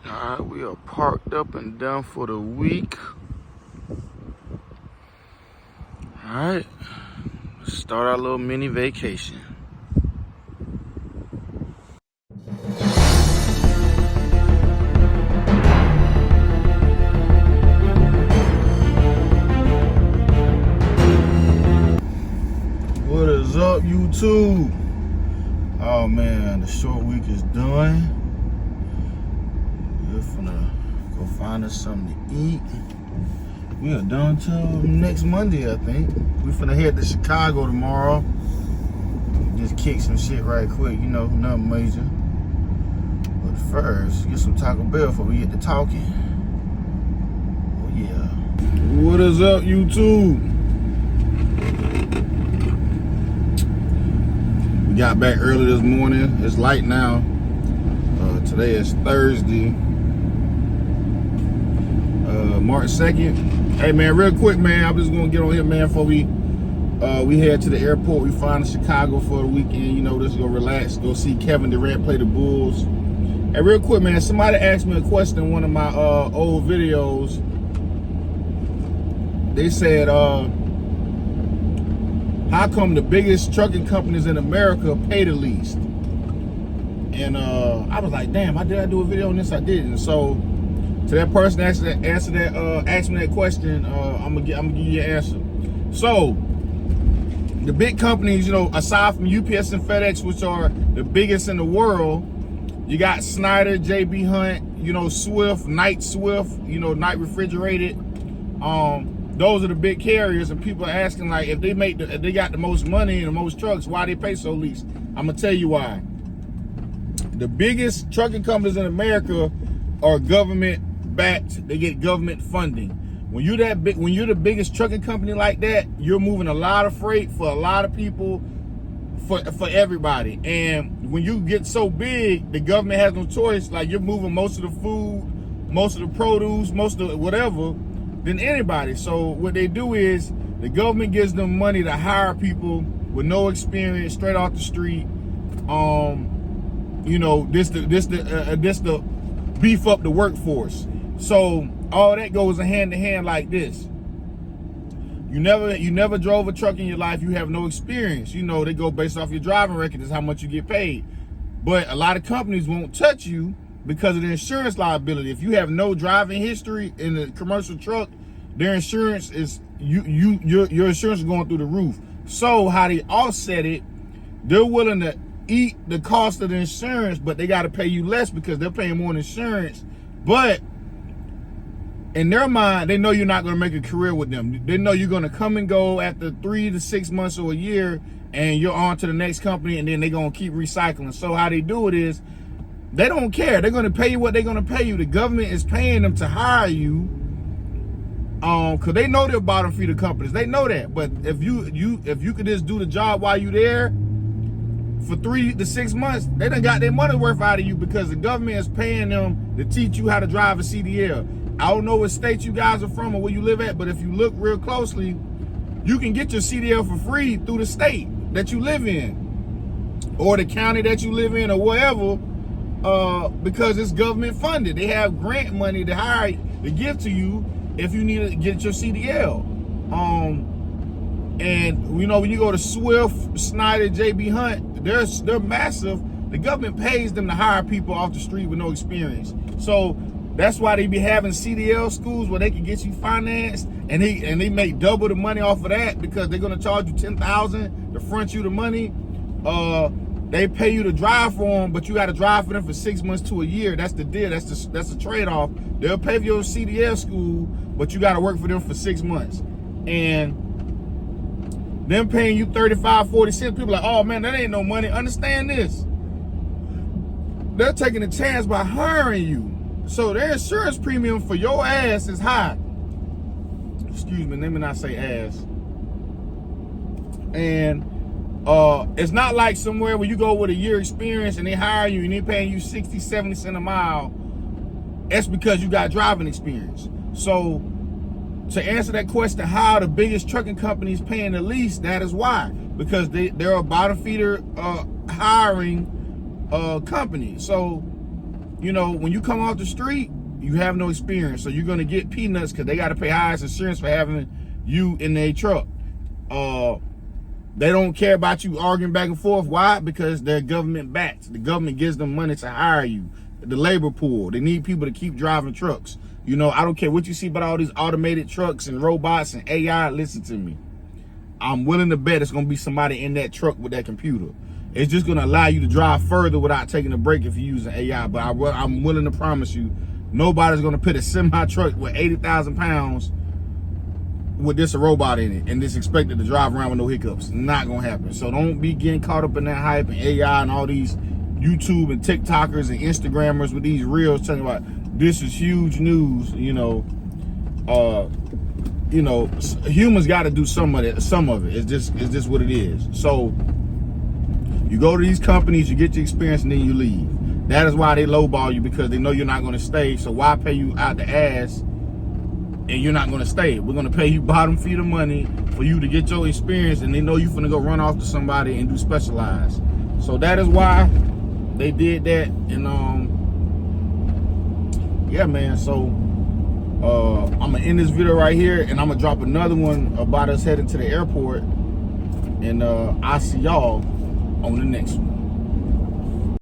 Alright, we are parked up and done for the week. Alright, let's start our little mini vacation. What is up, YouTube? Oh man, the short week is done. We're finna go find us something to eat. We are done till next Monday, I think. We finna head to Chicago tomorrow. Just kick some shit right quick, you know, nothing major. But first, get some Taco Bell before we get to talking. Oh yeah. What is up, YouTube? We got back early this morning. It's light now. Today is Thursday, March 2nd. Hey man, real quick man, I'm just gonna get on here man before we head to the airport. We flying to Chicago for the weekend, you know, just go relax, go see Kevin Durant play the Bulls. Hey, real quick man, somebody asked me a question in one of my old videos. They said, how come the biggest trucking companies in America pay the least? And I was like, damn, did I do a video on this? I didn't. So to that person asked me that question, I'm gonna give you an answer. So the big companies, you know, aside from UPS and FedEx, which are the biggest in the world, you got Snyder, JB Hunt, you know, Swift, Knight Swift, you know, Knight Refrigerated. Those are the big carriers, and people are asking like, if they got the most money and the most trucks, why they pay so least? I'm gonna tell you why. The biggest trucking companies in America are government backed. They get government funding. When you're the biggest trucking company like that, you're moving a lot of freight for a lot of people, for everybody. And when you get so big, the government has no choice. Like, you're moving most of the food, most of the produce, most of whatever than anybody. So what they do is the government gives them money to hire people with no experience, straight off the street. You know, this to beef up the workforce. So all that goes hand in hand like this. You never drove a truck in your life. You have no experience. You know, they go based off your driving record is how much you get paid. But a lot of companies won't touch you because of the insurance liability. If you have no driving history in a commercial truck, their insurance is your insurance is going through the roof. So how they offset it, they're willing to eat the cost of the insurance, but they got to pay you less because they're paying more in insurance. But in their mind, they know you're not going to make a career with them. They know you're going to come and go after 3 to 6 months or a year, and you're on to the next company, and then they're going to keep recycling. So how they do it is, they don't care. They're going to pay you what they're going to pay you. The government is paying them to hire you, because they know they're bottom feeder companies. They know that. But if you could just do the job while you're there for 3 to 6 months, they done got their money worth out of you because the government is paying them to teach you how to drive a CDL. I don't know what state you guys are from or where you live at, but if you look real closely, you can get your CDL for free through the state that you live in or the county that you live in or whatever, because it's government funded. They have grant money to hire, to give to you if you need to get your CDL. And you know, when you go to Swift, Snyder, JB Hunt, they're massive. The government pays them to hire people off the street with no experience. So that's why they be having CDL schools where they can get you financed, and they make double the money off of that because they're gonna charge you $10,000 to front you the money. They pay you to drive for them, but you got to drive for them for 6 months to a year. That's the deal. That's the trade-off. They'll pay for your CDL school, but you got to work for them for 6 months. And them paying you 35, 40 cents, people are like, oh man, that ain't no money. Understand this. They're taking a chance by hiring you. So their insurance premium for your ass is high. Excuse me, let me not say ass. And it's not like somewhere where you go with a year experience and they hire you and they're paying you 60, 70 cents a mile. That's because you got driving experience. So to answer that question, how the biggest trucking companies paying the least, that is why. Because they're a bottom feeder hiring company. So you know, when you come off the street, you have no experience. So you're gonna get peanuts because they gotta pay highest insurance for having you in their truck. They don't care about you arguing back and forth. Why? Because they're government backed. The government gives them money to hire you. The labor pool. They need people to keep driving trucks. You know, I don't care what you see about all these automated trucks and robots and AI. Listen to me. I'm willing to bet it's going to be somebody in that truck with that computer. It's just going to allow you to drive further without taking a break if you're using AI. But I'm willing to promise you, nobody's going to put a semi truck with 80,000 pounds with this a robot in it and this expected to drive around with no hiccups. Not going to happen. So don't be getting caught up in that hype and AI and all these YouTube and TikTokers and Instagrammers with these reels telling you about this is huge news. You know, humans got to do some of it. It's just what it is. So you go to these companies, you get your experience, and then you leave. That is why they lowball you, because they know you're not going to stay. So why pay you out the ass and you're not going to stay? We're going to pay you bottom feeder money for you to get your experience, and they know you're going to go run off to somebody and do specialized. So that is why they did that. And yeah, man. So I'm gonna end this video right here, and I'm gonna drop another one about us heading to the airport, and I'll see y'all on the next one.